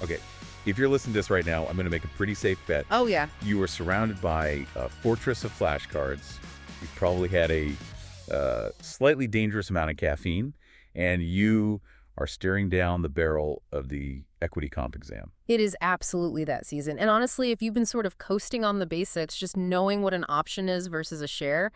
Okay, if you're listening to this right now, I'm going to make a pretty safe bet. Oh, yeah. You are surrounded by a fortress of flashcards. You've probably had a slightly dangerous amount of caffeine, and you are staring down the barrel of the equity comp exam. It is absolutely that season. And honestly, if you've been sort of coasting on the basics, just knowing what an option is versus a share,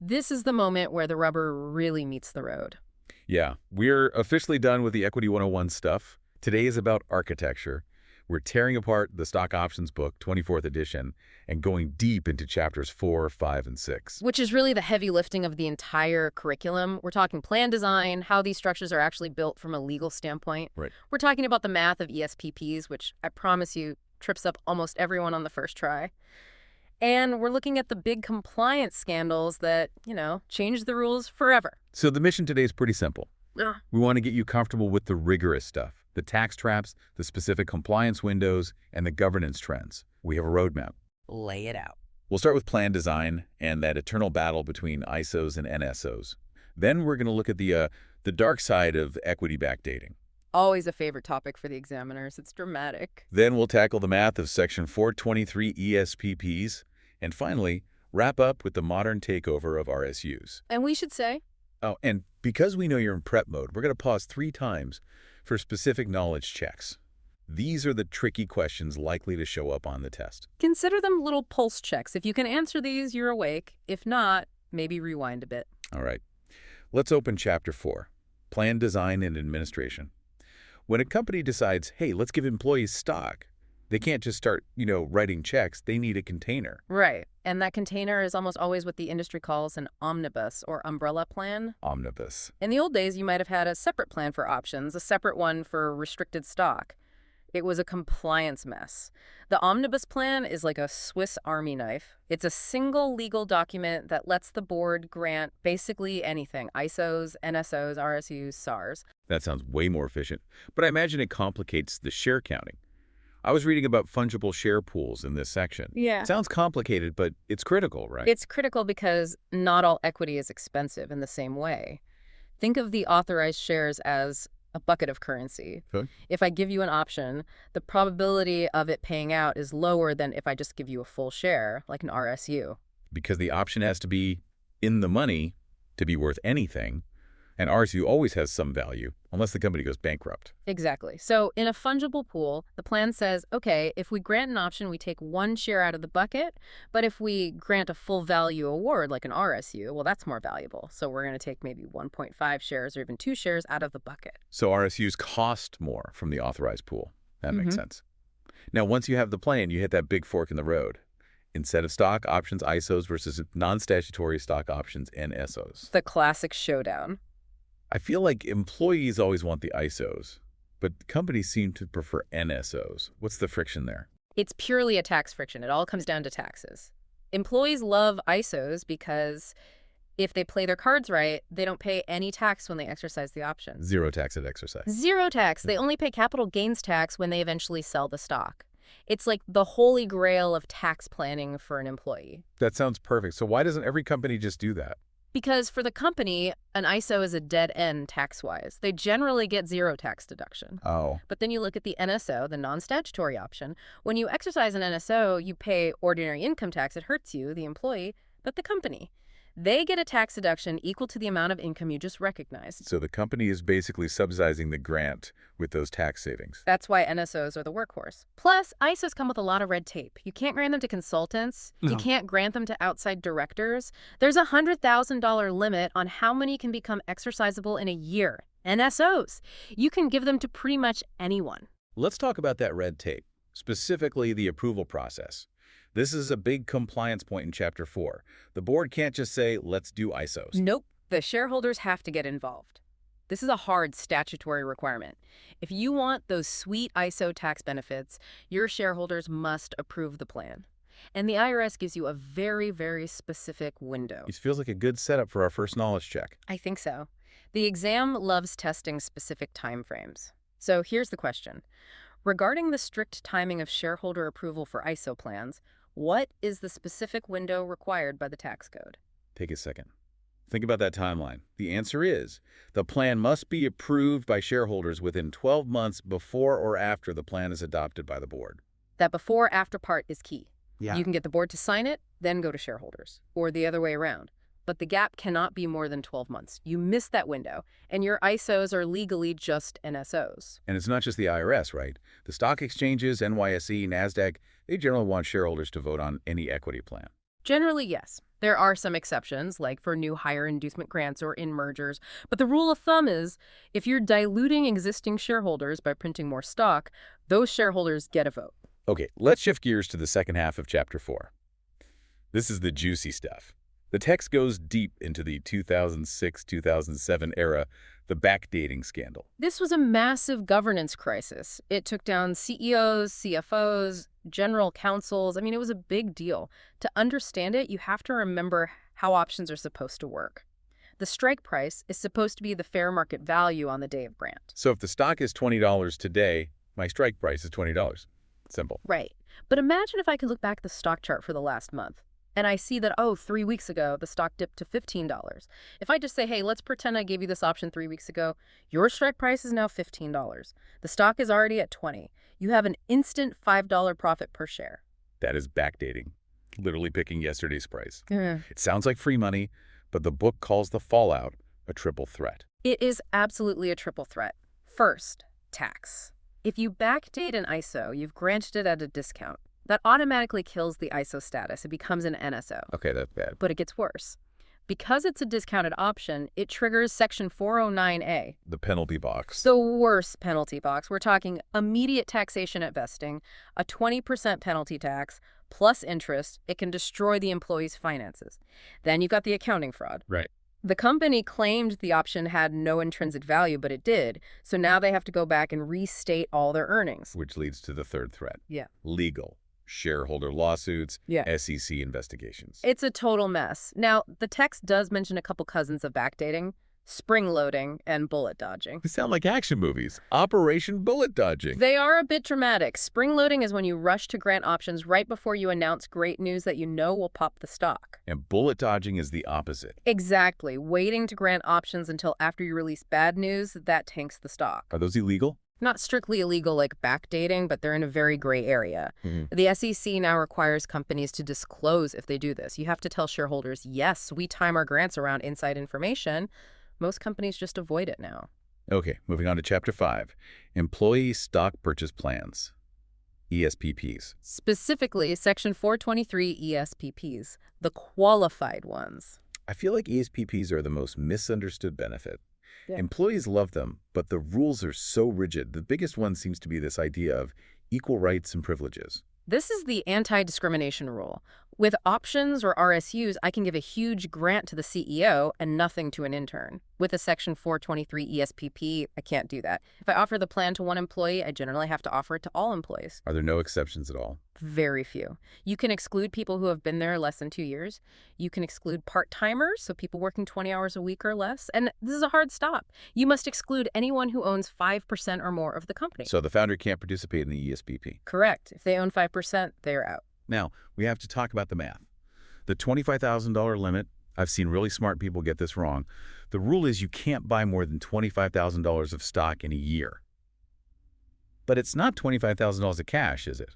this is the moment where the rubber really meets the road. Yeah, we're officially done with the Equity 101 stuff. Today is about architecture. We're tearing apart the Stock Options book, 24th edition, and going deep into chapters 4, 5, and 6. Which is really the heavy lifting of the entire curriculum. We're talking plan design, how these structures are actually built from a legal standpoint. Right. We're talking about the math of ESPPs, which I promise you trips up almost everyone on the first try. And we're looking at the big compliance scandals that, change the rules forever. So the mission today is pretty simple. Ugh. We want to get you comfortable with the rigorous stuff, the tax traps, the specific compliance windows, and the governance trends. We have a roadmap. Lay it out. We'll start with plan design and that eternal battle between ISOs and NSOs. Then we're going to look at the dark side of equity backdating. Always a favorite topic for the examiners. It's dramatic. Then we'll tackle the math of Section 423 ESPPs. And finally, wrap up with the modern takeover of RSUs. And we should say, Oh, and because we know you're in prep mode, we're going to pause 3 times for specific knowledge checks. These are the tricky questions likely to show up on the test. consider them little pulse checks. If you can answer these, you're awake. If not, maybe rewind a bit. All right. Let's open Chapter 4, Plan Design and Administration. When a company decides, hey, let's give employees stock, they can't just start, writing checks. They need a container. Right. And that container is almost always what the industry calls an omnibus or umbrella plan. Omnibus. In the old days, you might have had a separate plan for options, a separate one for restricted stock. It was a compliance mess. The omnibus plan is like a Swiss Army knife. It's a single legal document that lets the board grant basically anything: ISOs, NSOs, RSUs, SARs. That sounds way more efficient, but I imagine it complicates the share counting. I was reading about fungible share pools in this section. Yeah. Sounds complicated, but it's critical, right? It's critical because not all equity is expensive in the same way. Think of the authorized shares as a bucket of currency. Okay. If I give you an option, the probability of it paying out is lower than if I just give you a full share, like an RSU. Because the option has to be in the money to be worth anything, and RSU always has some value, unless the company goes bankrupt. Exactly. So in a fungible pool, the plan says, okay, if we grant an option, we take 1 share out of the bucket, but if we grant a full value award, like an RSU, well, that's more valuable. So we're going to take maybe 1.5 shares or even 2 shares out of the bucket. So RSUs cost more from the authorized pool. That makes sense. Now, once you have the plan, you hit that big fork in the road. Instead of stock options, ISOs versus non-statutory stock options, NSOs. The classic showdown. I feel like employees always want the ISOs, but companies seem to prefer NSOs. What's the friction there? It's purely a tax friction. It all comes down to taxes. Employees love ISOs because if they play their cards right, they don't pay any tax when they exercise the option. Zero tax at exercise. Zero tax. They only pay capital gains tax when they eventually sell the stock. It's like the holy grail of tax planning for an employee. That sounds perfect. So why doesn't every company just do that? Because for the company, an ISO is a dead end tax-wise. They generally get zero tax deduction. Oh. But then you look at the NSO, the non-statutory option. When you exercise an NSO, you pay ordinary income tax. It hurts you, the employee, but the company. They get a tax deduction equal to the amount of income you just recognized. So the company is basically subsidizing the grant with those tax savings. That's why NSOs are the workhorse. Plus, ISOs come with a lot of red tape. You can't grant them to consultants. No. You can't grant them to outside directors. There's a $100,000 limit on how many can become exercisable in a year. NSOs. You can give them to pretty much anyone. Let's talk about that red tape, specifically the approval process. This is a big compliance point in Chapter 4. The board can't just say, let's do ISOs. Nope. The shareholders have to get involved. This is a hard statutory requirement. If you want those sweet ISO tax benefits, your shareholders must approve the plan. And the IRS gives you a very, very specific window. It feels like a good setup for our first knowledge check. I think so. The exam loves testing specific timeframes. So here's the question. Regarding the strict timing of shareholder approval for ISO plans, what is the specific window required by the tax code? Take a second. Think about that timeline. The answer is the plan must be approved by shareholders within 12 months before or after the plan is adopted by the board. That before-after part is key. Yeah. You can get the board to sign it, then go to shareholders, or the other way around. But the gap cannot be more than 12 months. You miss that window, and your ISOs are legally just NSOs. And it's not just the IRS, right? The stock exchanges, NYSE, NASDAQ, they generally want shareholders to vote on any equity plan. Generally, yes. There are some exceptions, like for new hire inducement grants or in mergers. But the rule of thumb is, if you're diluting existing shareholders by printing more stock, those shareholders get a vote. Okay, let's shift gears to the second half of Chapter 4. This is the juicy stuff. The text goes deep into the 2006-2007 era, the backdating scandal. This was a massive governance crisis. It took down CEOs, CFOs, general counsels. I mean, it was a big deal. To understand it, you have to remember how options are supposed to work. The strike price is supposed to be the fair market value on the day of grant. So if the stock is $20 today, my strike price is $20. Simple. Right. But imagine if I could look back at the stock chart for the last month, and I see that, 3 weeks ago, the stock dipped to $15. If I just say, hey, let's pretend I gave you this option 3 weeks ago, your strike price is now $15. The stock is already at $20. You have an instant $5 profit per share. That is backdating, literally picking yesterday's price. Yeah. It sounds like free money, but the book calls the fallout a triple threat. It is absolutely a triple threat. First, tax. If you backdate an ISO, you've granted it at a discount. That automatically kills the ISO status. It becomes an NSO. Okay, that's bad. But it gets worse. Because it's a discounted option, it triggers Section 409A. The penalty box. The worst penalty box. We're talking immediate taxation at vesting, a 20% penalty tax, plus interest. It can destroy the employee's finances. Then you've got the accounting fraud. Right. The company claimed the option had no intrinsic value, but it did. So now they have to go back and restate all their earnings. Which leads to the third threat. Yeah. Legal. Shareholder lawsuits, Yeah. SEC investigations. It's a total mess. Now, the text does mention a couple cousins of backdating, spring loading, and bullet dodging. They sound like action movies. Operation Bullet Dodging. They are a bit dramatic. Spring loading is when you rush to grant options right before you announce great news that you know will pop the stock. And bullet dodging is the opposite. Exactly. Waiting to grant options until after you release bad news, that tanks the stock. Are those illegal? Not strictly illegal like backdating, but they're in a very gray area. The SEC now requires companies to disclose if they do this. You have to tell shareholders, yes, we time our grants around inside information. Most companies just avoid it now. Okay, moving on to Chapter 5. Employee Stock Purchase Plans. ESPPs. Specifically, Section 423 ESPPs, the qualified ones. I feel like ESPPs are the most misunderstood benefit. Yeah. Employees love them, but the rules are so rigid. The biggest one seems to be this idea of equal rights and privileges. This is the anti-discrimination rule. With options or RSUs, I can give a huge grant to the CEO and nothing to an intern. With a Section 423 ESPP, I can't do that. If I offer the plan to one employee, I generally have to offer it to all employees. Are there no exceptions at all? Very few. You can exclude people who have been there less than 2 years. You can exclude part-timers, so people working 20 hours a week or less. And this is a hard stop. You must exclude anyone who owns 5% or more of the company. So the founder can't participate in the ESPP. Correct. If they own 5%, they're out. Now, we have to talk about the math. The $25,000 limit, I've seen really smart people get this wrong. The rule is you can't buy more than $25,000 of stock in a year. But it's not $25,000 of cash, is it?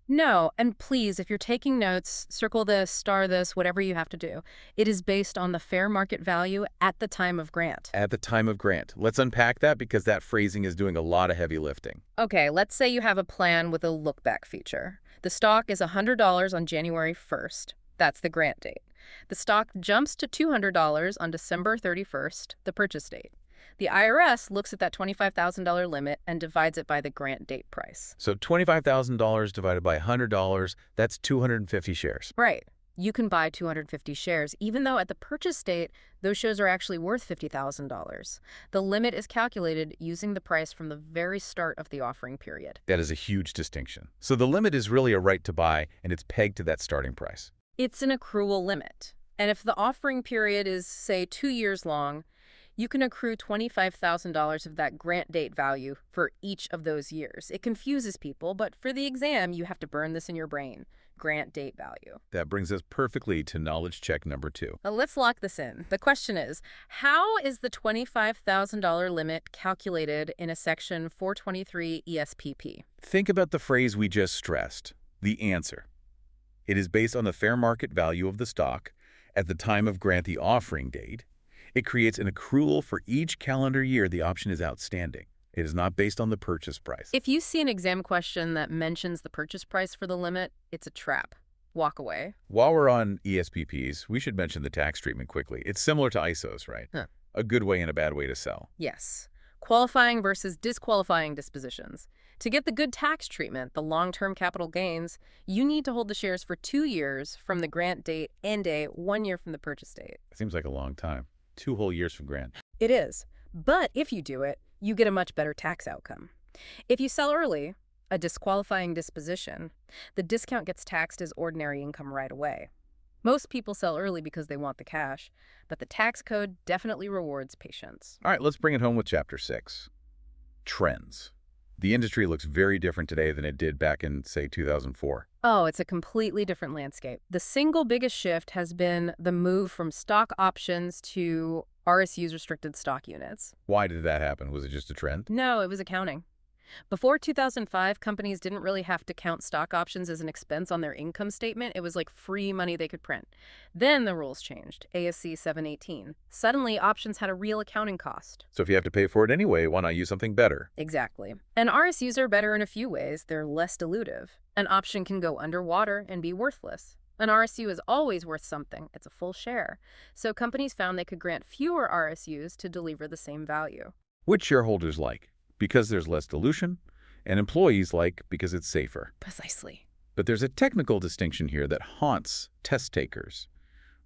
No, and please, if you're taking notes, circle this, star this, whatever you have to do. It is based on the fair market value at the time of grant. At the time of grant. Let's unpack that because that phrasing is doing a lot of heavy lifting. Okay, let's say you have a plan with a look-back feature. The stock is $100 on January 1st. That's the grant date. The stock jumps to $200 on December 31st, the purchase date. The IRS looks at that $25,000 limit and divides it by the grant date price. So $25,000 divided by $100, that's 250 shares. Right. You can buy 250 shares, even though at the purchase date, those shares are actually worth $50,000. The limit is calculated using the price from the very start of the offering period. That is a huge distinction. So the limit is really a right to buy, and it's pegged to that starting price. It's an accrual limit. And if the offering period is, say, 2 years long, you can accrue $25,000 of that grant date value for each of those years. It confuses people, but for the exam, you have to burn this in your brain. grant date value. That brings us perfectly to knowledge check number 2. Now, let's lock this in. The question is, how is the $25,000 limit calculated in a Section 423 ESPP? Think about the phrase we just stressed, the answer. It is based on the fair market value of the stock at the time of grantee offering date. It creates an accrual for each calendar year the option is outstanding. It is not based on the purchase price. If you see an exam question that mentions the purchase price for the limit, it's a trap. Walk away. While we're on ESPPs, we should mention the tax treatment quickly. It's similar to ISOs, right? Huh. A good way and a bad way to sell. Yes. Qualifying versus disqualifying dispositions. To get the good tax treatment, the long-term capital gains, you need to hold the shares for 2 years from the grant date and 1 year from the purchase date. It seems like a long time. 2 whole years from grant. It is. But if you do it, you get a much better tax outcome. If you sell early, a disqualifying disposition, the discount gets taxed as ordinary income right away. Most people sell early because they want the cash, but the tax code definitely rewards patience. All right, let's bring it home with Chapter 6. Trends. The industry looks very different today than it did back in, say, 2004. Oh, it's a completely different landscape. The single biggest shift has been the move from stock options to RSUs, restricted stock units. Why did that happen? Was it just a trend? No, it was accounting. Before 2005, companies didn't really have to count stock options as an expense on their income statement. It was like free money they could print. Then the rules changed, ASC 718. Suddenly, options had a real accounting cost. So if you have to pay for it anyway, why not use something better? Exactly. And RSUs are better in a few ways. They're less dilutive. An option can go underwater and be worthless. An RSU is always worth something. It's a full share. So companies found they could grant fewer RSUs to deliver the same value. Which shareholders like? Because there's less dilution, and employees like because it's safer. Precisely. But there's a technical distinction here that haunts test takers.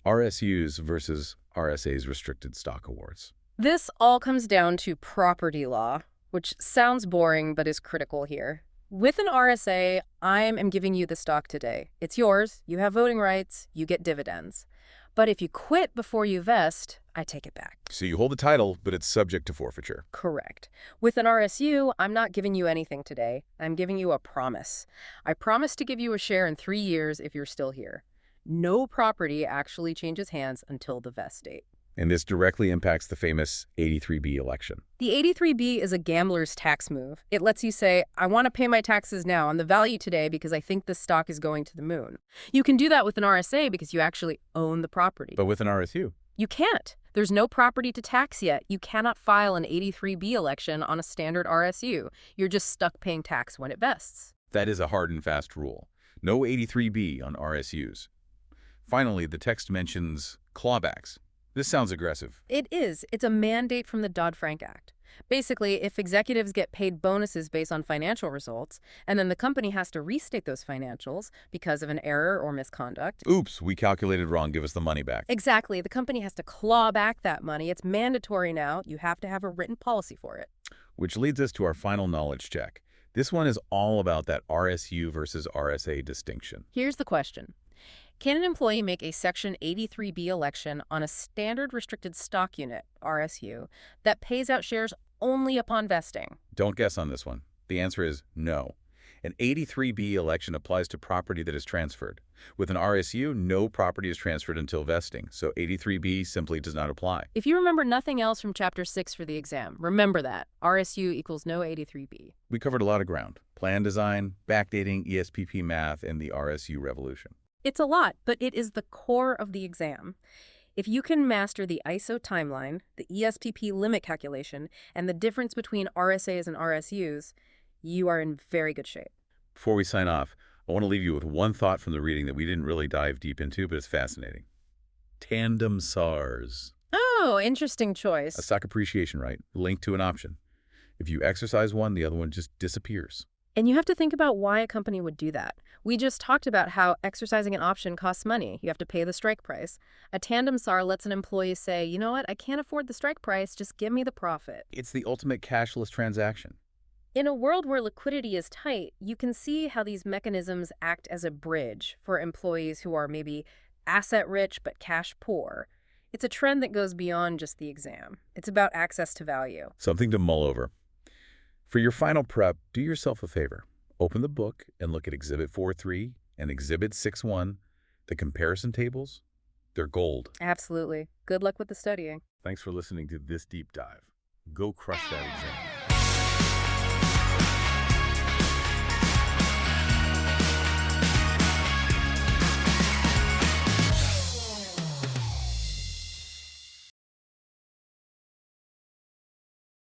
RSUs versus RSA's restricted stock awards. This all comes down to property law, which sounds boring but is critical here. With an RSA, I am giving you the stock today. It's yours, you have voting rights, you get dividends. But if you quit before you vest, I take it back. So you hold the title, but it's subject to forfeiture. Correct. With an RSU, I'm not giving you anything today. I'm giving you a promise. I promise to give you a share in 3 years if you're still here. No property actually changes hands until the vest date. And this directly impacts the famous 83B election. The 83B is a gambler's tax move. It lets you say, I want to pay my taxes now on the value today because I think this stock is going to the moon. You can do that with an RSA because you actually own the property. But with an RSU? You can't. There's no property to tax yet. You cannot file an 83B election on a standard RSU. You're just stuck paying tax when it vests. That is a hard and fast rule. No 83B on RSUs. Finally, the text mentions clawbacks. This sounds aggressive. It is. It's a mandate from the Dodd-Frank Act. Basically, if executives get paid bonuses based on financial results, and then the company has to restate those financials because of an error or misconduct. Oops, we calculated wrong. Give us the money back. Exactly. The company has to claw back that money. It's mandatory now. You have to have a written policy for it. Which leads us to our final knowledge check. This one is all about that RSU versus RSA distinction. Here's the question. Can an employee make a Section 83B election on a standard restricted stock unit, RSU, that pays out shares only upon vesting? Don't guess on this one. The answer is no. An 83B election applies to property that is transferred. With an RSU, no property is transferred until vesting, so 83B simply does not apply. If you remember nothing else from Chapter 6 for the exam, remember that. RSU equals no 83B. We covered a lot of ground. Plan design, backdating, ESPP math, and the RSU revolution. It's a lot, but it is the core of the exam. If you can master the ISO timeline, the ESPP limit calculation, and the difference between RSAs and RSUs, you are in very good shape. Before we sign off, I want to leave you with one thought from the reading that we didn't really dive deep into, but it's fascinating. Tandem SARs. Oh, interesting choice. A stock appreciation right, linked to an option. If you exercise one, the other one just disappears. And you have to think about why a company would do that. We just talked about how exercising an option costs money. You have to pay the strike price. A tandem SAR lets an employee say, you know what, I can't afford the strike price, just give me the profit. It's the ultimate cashless transaction. In a world where liquidity is tight, you can see how these mechanisms act as a bridge for employees who are maybe asset-rich but cash-poor. It's a trend that goes beyond just the exam. It's about access to value. Something to mull over. For your final prep, do yourself a favor. Open the book and look at Exhibit 4.3 And Exhibit 6.1, the comparison tables, they're gold. Absolutely. Good luck with the studying. Thanks for listening to this deep dive. Go crush that exam.